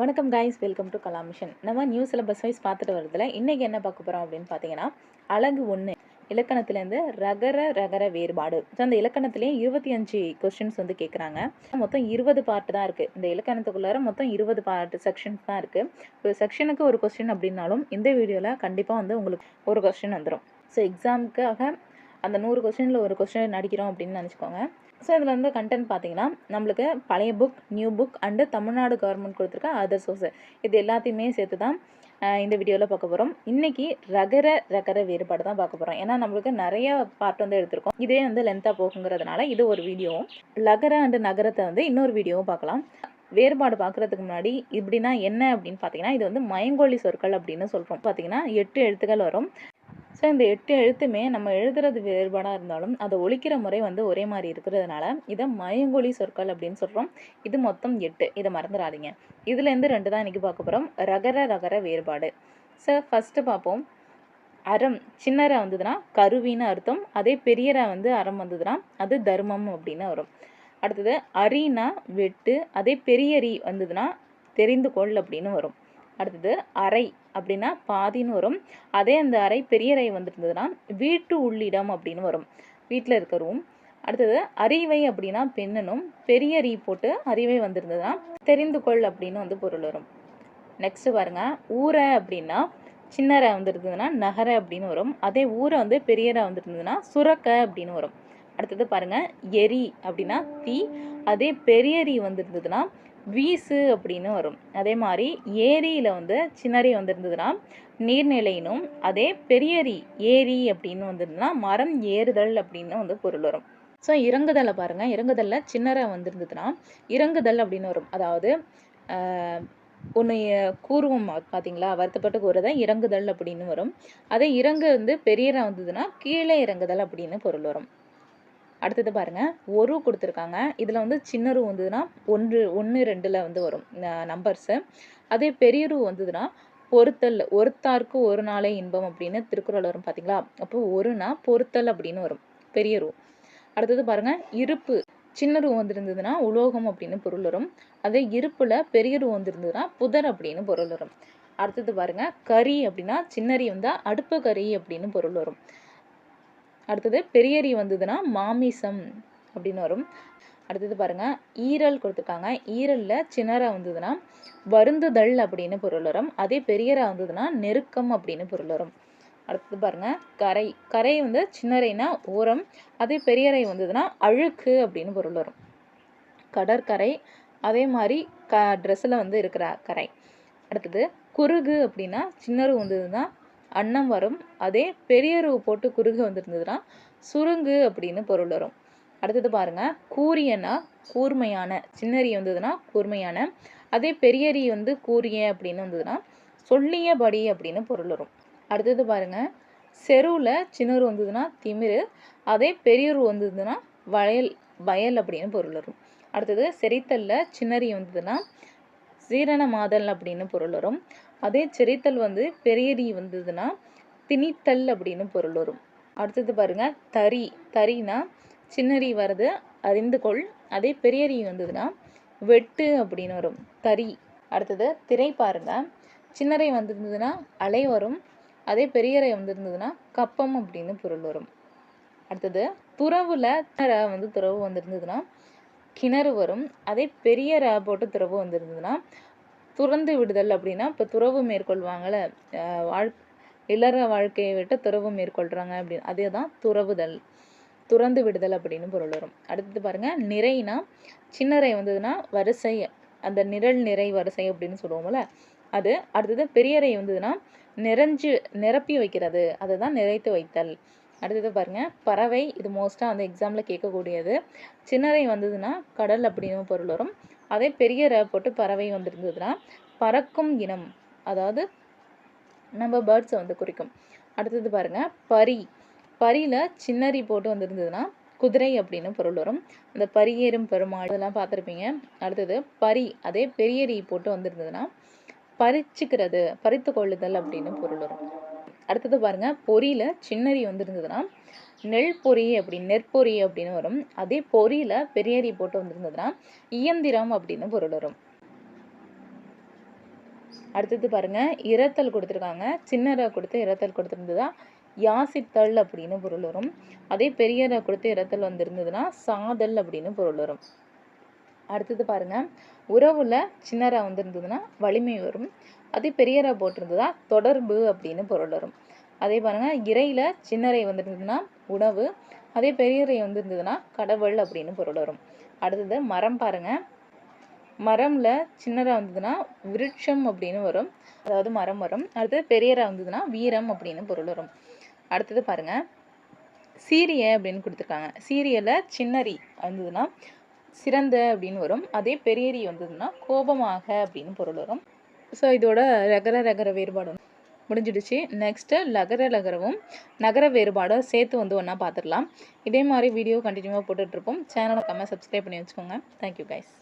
வணக்கம் guys, welcome to Kala mission. நம்ம new syllabus wise பார்த்துட்டு வரதுல இன்றைக்கி என்ன பார்க்க போகிறோம் அப்படின்னு பார்த்தீங்கன்னா, அழகு 1 இலக்கணத்துலேருந்து ரகர வேறுபாடு. ஸோ அந்த இலக்கணத்துலேயே 25 கொஸ்டின்ஸ் வந்து கேட்குறாங்க. மொத்தம் 20 பார்ட் தான் இருக்குது. இந்த இலக்கணத்துக்குள்ளார மொத்தம் 20 பார்ட் செக்ஷன்ஸ் தான் இருக்குது. ஒரு செக்ஷனுக்கு ஒரு கொஸ்டின் அப்படின்னாலும் இந்த வீடியோவில் கண்டிப்பாக வந்து உங்களுக்கு ஒரு கொஸ்டின் வந்துடும். ஸோ எக்ஸாமுக்காக அந்த 100 கொஸ்டினில் ஒரு கொஸ்டின் நடிக்கிறோம் அப்படின்னு நினச்சிக்கோங்க. ஸோ இதில் வந்து கண்டென்ட் பார்த்தீங்கன்னா, நம்மளுக்கு பழைய book, new book and Tamil Nadu government கொடுத்துருக்க அதர் சோர்ஸ் இது எல்லாத்தையுமே சேர்த்து தான் இந்த வீடியோவில் பார்க்க போகிறோம். இன்றைக்கி ரகர வேறுபாடு தான் பார்க்க போகிறோம். ஏன்னா நம்மளுக்கு நிறைய பார்ட் வந்து எடுத்திருக்கோம். இதே வந்து லென்த்தாக போகுங்கிறதுனால இது ஒரு வீடியோவும், லகர அண்டு நகரத்தை வந்து இன்னொரு வீடியோவும் பார்க்கலாம். வேறுபாடு பார்க்குறதுக்கு முன்னாடி இப்படின்னா என்ன அப்படின்னு பார்த்தீங்கன்னா, இது வந்து மயங்கொலி சொற்கள் அப்படின்னு சொல்கிறோம். பார்த்தீங்கன்னா 8 எழுத்துக்கள் வரும். ஸோ இந்த 8 எழுத்துமே நம்ம எழுதுறது வேறுபாடாக இருந்தாலும் அதை ஒலிக்கிற முறை வந்து ஒரே மாதிரி இருக்கிறதுனால இதை மயங்கொலி சொற்கள் அப்படின்னு சொல்கிறோம். இது மொத்தம் 8, இதை மறந்துடாதீங்க. இதுலேருந்து 2 தான் இன்றைக்கி பார்க்க போகிறோம். ரகர வேறுபாடு. ஸோ ஃபஸ்ட்டு பார்ப்போம். அறம் சின்னர வந்ததுன்னா கருவின்னு அர்த்தம். அதே பெரியர வந்து அறம் வந்ததுன்னா அது தர்மம் அப்படின்னு வரும். அடுத்தது அரினா வெட்டு. அதே பெரியரி வந்ததுன்னா தெரிந்து கொள் அப்படின்னு வரும். அடுத்தது அறை அப்படின்னா பாதின்னு வரும். அதே அந்த அறை பெரியறை வந்துருந்ததுன்னா வீட்டு உள்ளிடம் அப்படின்னு வரும், வீட்டில் இருக்க ரூம். அடுத்தது அறிவை அப்படின்னா பெண்ணனும், பெரியறி போட்டு அறிவை வந்திருந்ததுன்னா தெரிந்து கொள் அப்படின்னு வந்து பொருள் வரும். நெக்ஸ்ட் பாருங்க, ஊரை அப்படின்னா சின்னரை வந்துருந்ததுன்னா நகர அப்படின்னு வரும். அதே ஊரை வந்து பெரியரை வந்துருந்ததுன்னா சுரக்க அப்படின்னு வரும். அடுத்தது பாருங்க, எரி அப்படின்னா தீ. அதே பெரியரி வந்துருந்ததுன்னா வீசு அப்படின்னு வரும். அதே மாதிரி ஏரியில் வந்து சின்னரி வந்துருந்ததுன்னா நீர்நிலைனும், அதே பெரியரி ஏரி அப்படின்னு வந்துருந்ததுன்னா மரம் ஏறுதல் அப்படின்னு வந்து பொருள் வரும். ஸோ இறங்குதலை பாருங்கள், இறங்குதலில் சின்னரை வந்துருந்ததுன்னா இறங்குதல் அப்படின்னு வரும். அதாவது ஒன்று கூறுவோம் பார்த்தீங்களா, வருத்தப்பட்டு கூறுறதை இறங்குதல் அப்படின்னு வரும். அதே இறங்கு வந்து பெரியரை வந்ததுன்னா கீழே இறங்குதல் அப்படின்னு பொருள் வரும். அடுத்தது பாருங்கள், ஒரு கொடுத்துருக்காங்க. இதில் வந்து சின்னரு வந்ததுன்னா 1 2ல் வந்து வரும் நம்பர்ஸு. அதே பெரியரு வந்ததுன்னா பொறுத்தல், ஒருத்தார்க்கு ஒரு நாளே இன்பம் அப்படின்னு திருக்குறள் வரும் பார்த்தீங்களா. அப்போ ஒருனா பொறுத்தல் அப்படின்னு வரும் பெரியரு. அடுத்தது பாருங்கள், இருப்பு சின்னரு வந்திருந்ததுன்னா உலோகம் அப்படின்னு பொருள் வரும். அதே இருப்பில் பெரியரு வந்திருந்ததுன்னா புதர் அப்படின்னு பொருள் வரும். அடுத்தது பாருங்கள், கறி அப்படின்னா சின்னரி வந்தால் அடுப்பு கறி அப்படின்னு பொருள் வரும். அடுத்தது பெரியரி வந்ததுன்னா மாமிசம் அப்படின்னு வரும். அடுத்தது பாருங்கள், ஈரல் கொடுத்துருக்காங்க. ஈரலில் சின்னரா வந்ததுன்னா வருந்துதல் அப்படின்னு பொருள் வரும். அதே பெரியரா வந்ததுன்னா நெருக்கம் அப்படின்னு பொருள் வரும். அடுத்தது பாருங்கள், கரை. கரை வந்து சின்னரைனா ஓரம். அதே பெரியரை வந்ததுன்னா அழுக்கு அப்படின்னு பொருள் வரும். கடற்கரை, அதே மாதிரி ட்ரெஸ்ஸில் வந்து இருக்கிற கரை. அடுத்தது குறுகு அப்படின்னா சின்னரு வந்ததுன்னா அன்னம் வரும். அதே பெரியரு போட்டு குறுகு வந்துருந்ததுன்னா சுருங்கு அப்படின்னு பொருள் வரும். அடுத்தது பாருங்கள், கூரியனா கூர்மையான, சின்னரி வந்ததுன்னா கூர்மையான. அதே பெரியரி வந்து கூரிய அப்படின்னு வந்ததுன்னா சொல்லியபடி அப்படின்னு பொருள் வரும். அடுத்தது பாருங்கள், செருவில் சின்னரு வந்ததுன்னா திமிரு. அதே பெரியரு வந்ததுன்னா வயல் அப்படின்னு பொருள் வரும். அடுத்தது செரித்தலில் சின்னரி வந்ததுன்னா சீரணமாதல் அப்படின்னு பொருள் வரும். அதே செரித்தல் வந்து பெரியரி வந்ததுன்னா திணித்தல் அப்படின்னு பொருள் வரும். அடுத்தது பாருங்க, தறி. தறினா சின்னரி வருது அறிந்து கொள். அதே பெரியரி வந்ததுன்னா வெட்டு அப்படின்னு வரும், தறி. அடுத்தது திரை பாருங்க, சின்னரை வந்திருந்ததுன்னா அலை வரும். அதே பெரியரை வந்திருந்ததுன்னா கப்பம் அப்படின்னு பொருள் வரும். அடுத்தது துறவுல வந்து துறவு வந்திருந்ததுன்னா கிணறு வரும். அதே பெரிய போட்டு துறவு வந்திருந்ததுன்னா துறந்து விடுதல் அப்படின்னா இப்போ துறவு மேற்கொள்வாங்கள்ல, இல்லற வாழ்க்கையை விட்டு துறவு மேற்கொள்கிறாங்க அப்படின்னு, அதே தான் துறவுதல், துறந்து விடுதல் அப்படின்னு பொருள் வரும். அடுத்தது பாருங்கள், நிறைனா சின்னரை வந்ததுன்னா வரிசை, அந்த நிறை வரிசை அப்படின்னு சொல்லுவோம்ல அது. அடுத்தது பெரியரை வந்ததுன்னா நிரப்பி வைக்கிறது, அதை தான் நிறைத்து வைத்தல். அடுத்தது பாருங்கள், பறவை. இது மோஸ்ட்டாக அந்த எக்ஸாமில் கேட்கக்கூடியது. சின்னரை வந்ததுன்னா கடல் அப்படின்னு பொருள் வரும். அதே பெரிய போட்டு பறவை வந்துருந்ததுன்னா பறக்கும் இனம், அதாவது நம்ம பேர்ட்ஸை வந்து குறிக்கும். அடுத்தது பாருங்கள், பரி. பரியில் சின்னரி போட்டு வந்திருந்ததுன்னா குதிரை அப்படின்னு பொருள் வரும். அந்த பரியேறும் பெருமாள் இதெல்லாம் பார்த்துருப்பீங்க. அடுத்தது பரி, அதே பெரியரி போட்டு வந்திருந்ததுன்னா பறிச்சுக்கிறது, பறித்து கொள்ளுதல் அப்படின்னு பொருள் வரும். அடுத்தது பாருங்க, பொரியில் சின்னரி வந்துருந்ததுன்னா நெல் பொறி அப்படின்னு, நெற்பொறி அப்படின்னு வரும். அதே பொரியில் பெரியரி போட்டு வந்திருந்ததுன்னா இயந்திரம் அப்படின்னு பொருள் வரும். அடுத்தது பாருங்கள், இரத்தல் கொடுத்துருக்காங்க. சின்ன ர கொடுத்து இரத்தல் கொடுத்துருந்ததா யாசித்தல் அப்படின்னு பொருள் வரும். அதே பெரிய ர கொடுத்து இரத்தல் வந்திருந்ததுன்னா சாதல் அப்படின்னு பொருள் வரும். அடுத்தது பாருங்கள், உறவுல சின்ன ர வந்திருந்ததுன்னா வலிமை வரும். அதே பெரிய ர போட்டிருந்ததா தொடர்பு அப்படின்னு பொருள் வரும். அதே பாருங்கள், இறையில் சின்ன ரை வந்திருந்ததுன்னா உணவு. அதே பெரிய ரை வந்திருந்ததுன்னா கடவுள் அப்படின்னு பொருள் வரும். அடுத்தது மரம் பாருங்கள், மரம்ல சின்னதாக வந்ததுன்னா விருட்சம் அப்படின்னு வரும், அதாவது மரம் வரும். அடுத்தது பெரியரா வந்ததுன்னா வீரம் அப்படின்னு பொருள் வரும். அடுத்தது பாருங்க, சீரிய அப்படின்னு கொடுத்துருக்காங்க. சீரியலில் சின்னரி வந்ததுன்னா சிறந்த அப்படின்னு வரும். அதே பெரியரி வந்ததுன்னா கோபமாக அப்படின்னு பொருள் வரும். ஸோ இதோட ரகர ரகர வேறுபாடு முடிஞ்சிடுச்சு. நெக்ஸ்ட்டு லகர லகரவும் நகர வேறுபாடும் சேர்த்து வந்து ஒன்றா பார்த்துடலாம். இதே மாதிரி வீடியோ கண்டினியூவாக போட்டுட்ருப்போம். சேனலை கம்மியாக சப்ஸ்கிரைப் பண்ணி வச்சுக்கோங்க. Thank you guys.